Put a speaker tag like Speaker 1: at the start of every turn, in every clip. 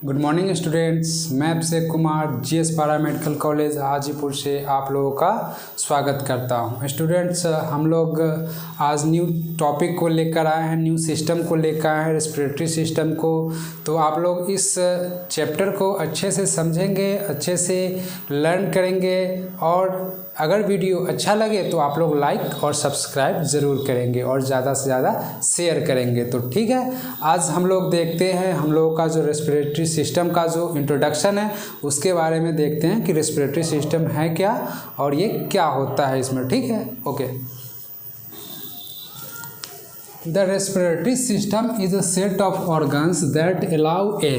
Speaker 1: Good morning students, मैं Abhishek Kumar GS पारा medical college Hajipur से आप लोगों का स्वागत करता हूं। स्टूडेंट्स, हम लोग आज न्यू टॉपिक को लेकर आए हैं, न्यू सिस्टम को लेकर आए हैं, रेस्पिरेटरी सिस्टम को। तो आप लोग इस चैप्टर को अच्छे से समझेंगे, अच्छे से लर्न करेंगे और अगर वीडियो अच्छा लगे तो आप लोग लाइक और सब्सक्राइब ज़रूर करेंगे और ज़्यादा से ज़्यादा शेयर करेंगे। तो ठीक है, आज हम लोग देखते हैं हम लोगों का जो रेस्पिरेटरी सिस्टम का जो इंट्रोडक्शन है उसके बारे में देखते हैं कि रेस्पिरेटरी सिस्टम है क्या और ये क्या होता है इसमें। ठीक है, okay. The respiratory system is a set of organs that allow A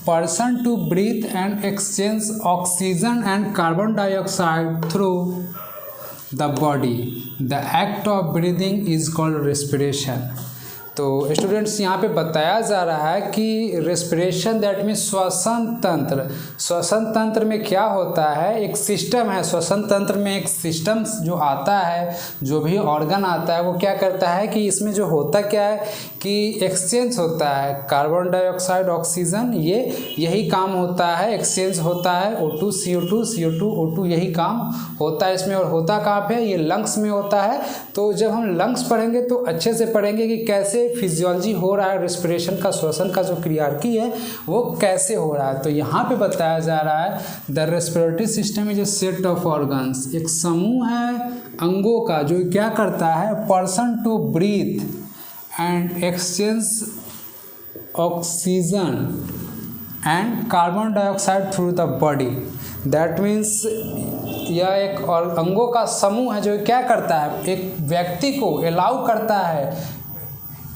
Speaker 1: person to breathe and exchange oxygen and carbon dioxide through the body. The act of breathing is called respiration. तो students, यहाँ पे बताया जा रहा है कि respiration that means श्वसन तंत्र। श्वसन तंत्र में क्या होता है, एक सिस्टम है। श्वसन तंत्र में एक सिस्टम जो आता है, जो भी ऑर्गन आता है वो क्या करता है कि इसमें जो होता क्या है कि एक्सचेंज होता है कार्बन डाइऑक्साइड ऑक्सीजन, यही काम होता है। एक्सचेंज होता है O2 CO2 CO2 O2, यही काम होता है इसमें। और होता कहाँ पे, ये लंग्स में होता है। तो जब हम लंग्स पढ़ेंगे तो अच्छे से पढ़ेंगे कि कैसे फिजियोलॉजी हो रहा है, रेस्पिरेशन का, श्वसन का जो क्रियाकी है वो कैसे हो रहा है। तो यहाँ पे बताया जा रहा है the respiratory system is a set of organs, एक समूह है अंगों का जो क्या करता है, person to breathe and exchange oxygen and carbon dioxide through the body. That means यह एक और अंगों का समूह है जो क्या करता है, एक व्यक्ति को अलाउ करता है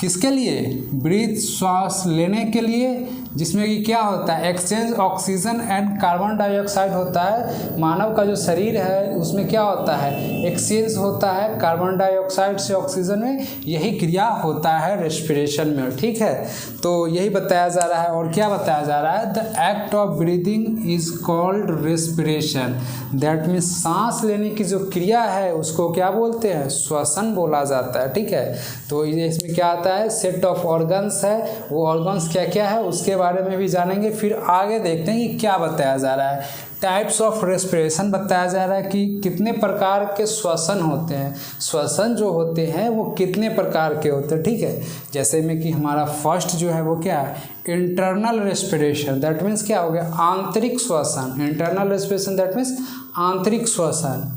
Speaker 1: किसके लिए, ब्रीथ, श्वास लेने के लिए, जिसमें कि क्या होता है exchange oxygen and carbon dioxide होता है। मानव का जो शरीर है उसमें क्या होता है, एक्सचेंज होता है कार्बन डाइऑक्साइड से ऑक्सीजन में, यही क्रिया होता है रेस्पिरेशन में। ठीक है, तो यही बताया जा रहा है। और क्या बताया जा रहा है, the act of breathing is called respiration. That means सांस लेने की जो क्रिया है उसको क्या बोलते हैं, श्वसन बोला जाता है। ठीक है, तो इसमें क्या आता है, सेट ऑफ ऑर्गन्स है, वो ऑर्गन्स क्या क्या है उसके बारे में भी जानेंगे। फिर आगे देखते हैं कि क्या बताया जा रहा है। टाइप्स ऑफ रेस्पिरेशन बताया जा रहा है कि कितने प्रकार के श्वसन होते हैं। श्वसन जो होते हैं वो कितने प्रकार के होते हैं। ठीक है, जैसे में कि हमारा फर्स्ट जो है वो क्या है, इंटरनल रेस्पिरेशन। दैट मीन्स क्या हो गया, आंतरिक श्वसन। इंटरनल रेस्पिरेशन दैट मीन्स आंतरिक श्वसन।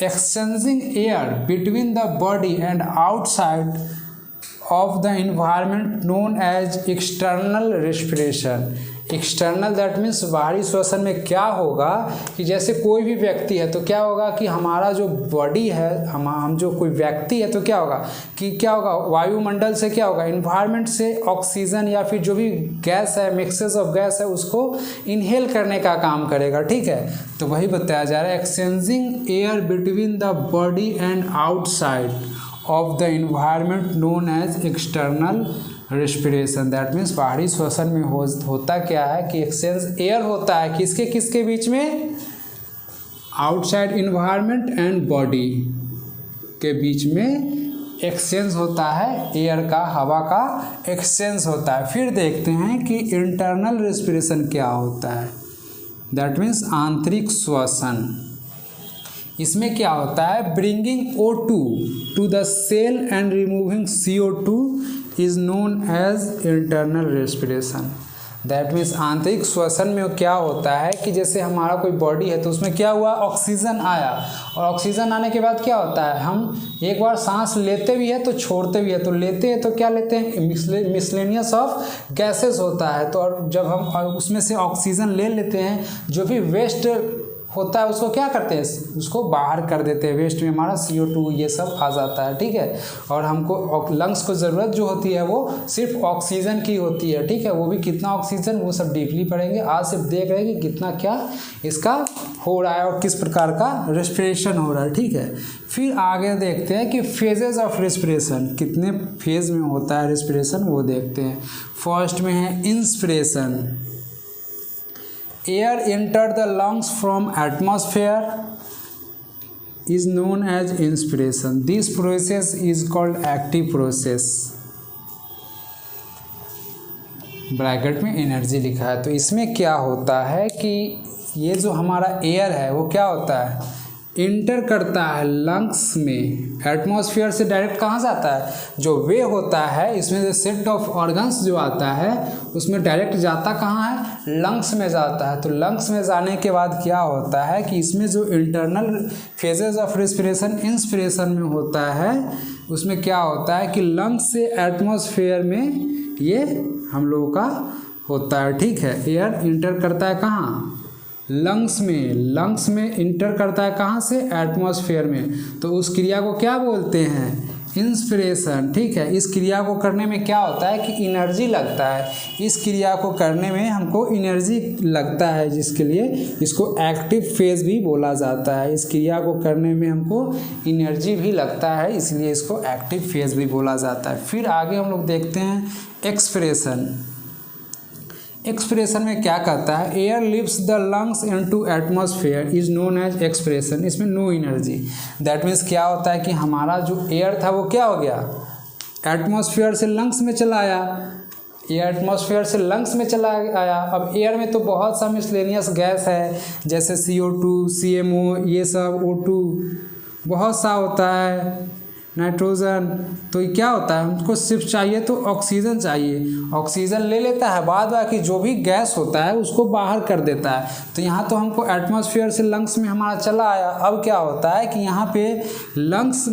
Speaker 1: Exchanging air between the body and outside of the environment known as external respiration. External that means बाहरी श्वसन में क्या होगा कि जैसे कोई भी व्यक्ति है तो क्या होगा कि हमारा जो बॉडी है, हम जो कोई व्यक्ति है तो क्या होगा कि क्या होगा, वायुमंडल से क्या होगा, इन्वायरमेंट से ऑक्सीजन या फिर जो भी गैस है, मिक्सेस ऑफ गैस है, उसको इनहेल करने का काम करेगा। ठीक है, तो वही बताया जा रहा है, exchanging air between the body and outside of the environment known as external respiration. That means बाहरी श्वसन में होता क्या है कि एक्सचेंज एयर होता है किसके किसके बीच में, आउटसाइड इन्वायरमेंट एंड बॉडी के बीच में एक्सचेंज होता है, एयर का, हवा का एक्सचेंज होता है। फिर देखते हैं कि इंटरनल रेस्पिरेशन क्या होता है। दैट मीन्स आंतरिक श्वसन। इसमें क्या होता है, bringing O2 to the cell and removing CO2 is known as internal respiration. That means आंतरिक श्वसन में क्या होता है कि जैसे हमारा कोई बॉडी है तो उसमें क्या हुआ, ऑक्सीजन आया, और ऑक्सीजन आने के बाद क्या होता है, हम एक बार सांस लेते भी है तो छोड़ते भी है। तो लेते हैं तो क्या लेते हैं, मिसलेनियस ऑफ गैसेस होता है। तो और जब हम उसमें से ऑक्सीजन ले लेते हैं, जो भी वेस्ट होता है उसको क्या करते हैं, उसको बाहर कर देते हैं। वेस्ट में हमारा CO2 ये सब आ जाता है। ठीक है, और हमको लंग्स को ज़रूरत जो होती है वो सिर्फ ऑक्सीजन की होती है। ठीक है, वो भी कितना ऑक्सीजन, वो सब डीपली पढ़ेंगे। आज सिर्फ देख रहे हैं कि कितना क्या इसका हो रहा है और किस प्रकार का रेस्पिरेशन हो रहा है। ठीक है, फिर आगे देखते हैं कि फेजेस ऑफ रेस्पिरेशन, कितने फेज में होता है रेस्पिरेशन वो देखते हैं। फर्स्ट में है inspiration. Air enter the lungs from atmosphere is known as inspiration. This process is called active process. Bracket में एनर्जी लिखा है। तो इसमें क्या होता है कि ये जो हमारा एयर है वो क्या होता है, इंटर करता है लंग्स में। एटमॉस्फेयर से डायरेक्ट कहाँ जाता है, जो वे होता है इसमें जो सेट ऑफ ऑर्गन्स जो आता है उसमें डायरेक्ट जाता कहाँ है, लंग्स में जाता है। तो लंग्स में जाने के बाद क्या होता है कि इसमें जो internal phases of respiration inspiration में होता है उसमें क्या होता है कि लंग्स से एटमॉस्फेयर में ये हम लोगों का होता है, ठीक है। एयर इंटर करता है कहाँ, लंग्स में, लंग्स में इंटर करता है कहाँ से, एटमॉस्फेयर में। तो उस क्रिया को क्या बोलते हैं, इंस्पिरेशन, ठीक है। इस क्रिया को करने में क्या होता है कि एनर्जी लगता है, इस क्रिया को करने में हमको एनर्जी लगता है, जिसके लिए इसको एक्टिव फेज भी बोला जाता है। इस क्रिया को करने में हमको एनर्जी भी लगता है, इसलिए इसको एक्टिव फेज भी बोला जाता है। फिर आगे हम लोग देखते हैं एक्सप्रेशन। एक्सप्रेशन में क्या कहता है, air lifts the lungs into atmosphere is known as expression. इसमें नो एनर्जी, दैट मीन्स क्या होता है कि हमारा जो एयर था वो क्या हो गया, एटमॉस्फेयर से लंग्स में चला आया, एयर एटमॉस्फेयर से लंग्स में चला आया। अब एयर में तो बहुत सा मिसलेनियस गैस है, जैसे CO2, CMO, ये सब O2 बहुत सा होता है, नाइट्रोजन। तो ये क्या होता है, हमको सिर्फ चाहिए तो ऑक्सीजन चाहिए, ऑक्सीजन ले लेता है, बाद बाकी जो भी गैस होता है उसको बाहर कर देता है। तो यहाँ तो हमको एटमॉस्फेयर से लंग्स में हमारा चला आया। अब क्या होता है कि यहाँ पे लंग्स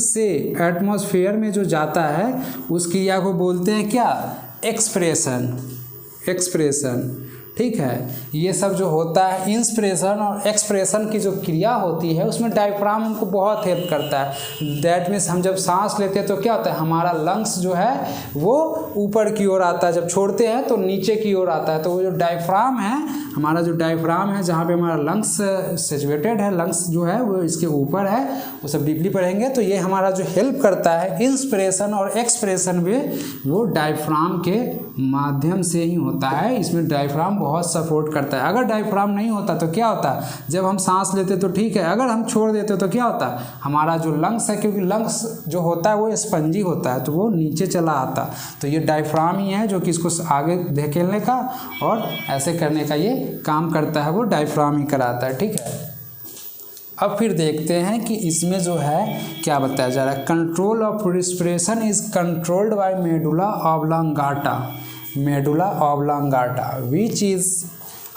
Speaker 1: से एटमॉस्फेयर में जो जाता है उस क्रिया को बोलते हैं क्या, एक्सप्रेशन, ठीक है। ये सब जो होता है इंस्पिरेशन और एक्सप्रेशन की जो क्रिया होती है उसमें डायफ्राम हमको बहुत हेल्प करता है। दैट मीन्स हम जब सांस लेते हैं तो क्या होता है, हमारा लंग्स जो है वो ऊपर की ओर आता है, जब छोड़ते हैं तो नीचे की ओर आता है। तो वो जो डायफ्राम है, हमारा जो डायफ्राम है जहाँ पे हमारा लंग्स सिचुएटेड है, लंग्स जो है वो इसके ऊपर है, वो सब डीपली पढ़ेंगे। तो ये हमारा जो हेल्प करता है इंस्पिरेशन और एक्सप्रेशन में, वो डायफ्राम के माध्यम से ही होता है। इसमें डायफ्राम बहुत सपोर्ट करता है। अगर डायफ्राम नहीं होता तो क्या होता, जब हम सांस लेते तो ठीक है, अगर हम छोड़ देते तो क्या होता, हमारा जो लंग्स है, क्योंकि लंग्स जो होता है वो स्पंजी होता है तो वो नीचे चला आता। तो ये डायफ्राम ही है जो कि इसको आगे धकेलने का और ऐसे करने का ये काम करता है, वो डायफ्राम ही कराता है, ठीक है। अब फिर देखते हैं कि इसमें जो है क्या बताया जा रहा है, control of respiration is controlled by medulla oblongata which is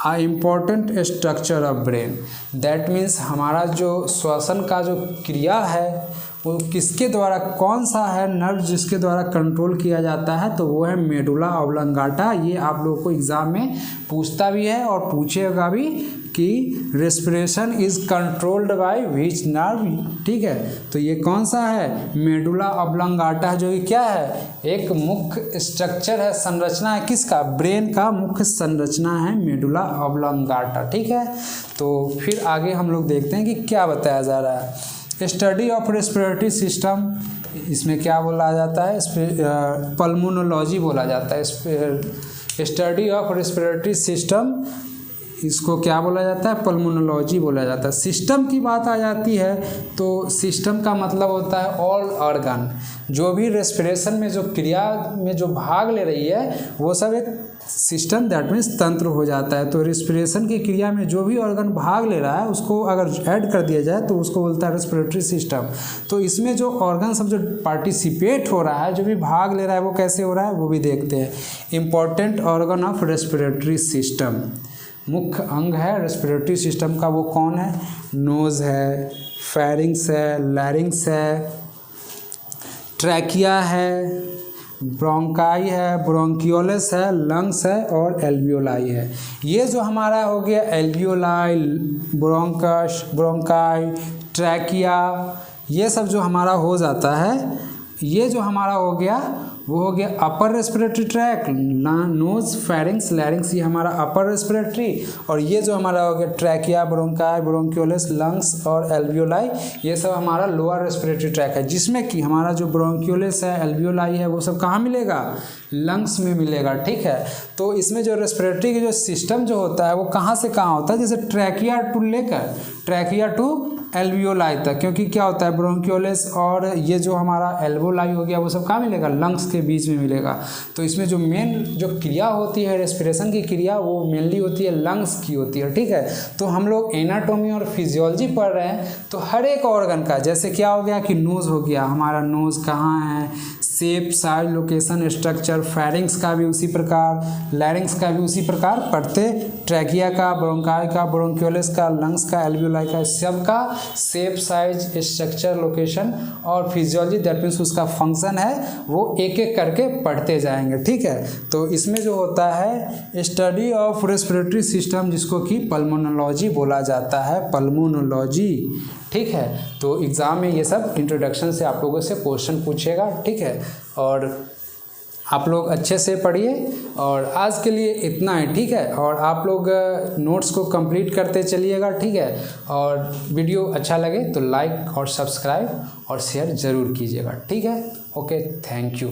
Speaker 1: a important structure of brain. That means हमारा जो श्वसन का जो क्रिया है वो किसके द्वारा, कौन सा है नर्व जिसके द्वारा कंट्रोल किया जाता है, तो वो है मेडुला ऑब्लांगाटा। ये आप लोगों को एग्ज़ाम में पूछता भी है और पूछेगा भी कि respiration is controlled by which nerve, ठीक है। तो ये कौन सा है, मेडुला ऑब्लांगाटा है, जो कि क्या है, एक मुख्य स्ट्रक्चर है, संरचना है किसका, ब्रेन का मुख्य संरचना है मेडुला ऑब्लांगाटा, ठीक है। तो फिर आगे हम लोग देखते हैं कि क्या बताया जा रहा है, स्टडी ऑफ रेस्पिरेटरी सिस्टम। इसमें क्या बोला जाता है, पल्मोनोलॉजी बोला जाता है। स्टडी ऑफ रेस्पिरेटरी सिस्टम, इसको क्या बोला जाता है, पल्मोनोलॉजी बोला जाता है। सिस्टम की बात आ जाती है तो सिस्टम का मतलब होता है ऑल ऑर्गन, जो भी रेस्पिरेशन में जो क्रिया में जो भाग ले रही है वो सब एक सिस्टम, दैट मीन्स तंत्र हो जाता है। तो रेस्पिरेशन की क्रिया में जो भी ऑर्गन भाग ले रहा है उसको अगर ऐड कर दिया जाए तो उसको बोलता है रेस्पिरेटरी सिस्टम। तो इसमें जो ऑर्गन सब जो पार्टिसिपेट हो रहा है, जो भी भाग ले रहा है, वो कैसे हो रहा है वो भी देखते हैं। Important organ of respiratory system, मुख्य अंग है रेस्पिरेटरी सिस्टम का, वो कौन है, नोज़ है, फेरिंग्स है, लैरिंग्स है, ट्रैकिया है, ब्रोंकाई है, ब्रोंकियोलस है, लंग्स है और एल्वियोलाई है। ये जो हमारा हो गया एल्वियोलाई, ब्रोंकस, ब्रोंकाई, ट्रैकिया, ये सब जो हमारा हो जाता है, ये जो हमारा हो गया वो हो गया upper respiratory tract, nose, pharynx, larynx, ये हमारा अपर रेस्पिरेटरी। और ये जो हमारा हो गया ट्रैकिया, ब्रोंकाई, ब्रोंकियोलस, लंग्स और एल्वियोलाई, ये सब हमारा लोअर रेस्पिरेटरी ट्रैक है, जिसमें कि हमारा जो ब्रोंकियोलस है, एल्वियोलाई है, वो सब कहाँ मिलेगा, लंग्स में मिलेगा, ठीक है। तो इसमें जो रेस्पिरेटरी की जो सिस्टम जो होता है वो कहाँ से कहाँ होता है, जैसे ट्रैकिया टू लेकर ट्रैकिया टू एल्वियोलाई तक, क्योंकि क्या होता है ब्रोंकियोलिस और ये जो हमारा एल्वोलाई हो गया वो सब कहाँ मिलेगा, लंग्स के बीच में मिलेगा। तो इसमें जो मेन जो क्रिया होती है रेस्पिरेशन की क्रिया वो मेनली होती है लंग्स की होती है, ठीक है। तो हम लोग एनाटोमी और फिजियोलॉजी पढ़ रहे हैं, तो हर एक ऑर्गन का, जैसे क्या हो गया कि नोज़ हो गया, हमारा नोज़ कहाँ है, shape, size, location, structure, pharynx का भी उसी प्रकार, लैरिंग्स का भी उसी प्रकार पढ़ते, ट्रैकिया का, ब्रोंकाई का, ब्रोंकियोलिस का, लंग्स का, एल्वियोलाई का, सबका शेप, साइज, स्ट्रक्चर, लोकेशन और फिजियोलॉजी दैट मीन्स उसका फंक्शन है वो एक एक करके पढ़ते जाएंगे, ठीक है। तो इसमें जो होता है स्टडी ऑफ रेस्पिरेटरी सिस्टम, जिसको कि पल्मोनोलॉजी बोला जाता है, पल्मोनोलॉजी, ठीक है। तो एग्ज़ाम में ये सब इंट्रोडक्शन से आप लोगों से क्वेश्चन पूछेगा, ठीक है। और आप लोग अच्छे से पढ़िए और आज के लिए इतना है, ठीक है। और आप लोग नोट्स को कंप्लीट करते चलिएगा, ठीक है। और वीडियो अच्छा लगे तो लाइक और सब्सक्राइब और शेयर ज़रूर कीजिएगा, ठीक है। Okay, thank you.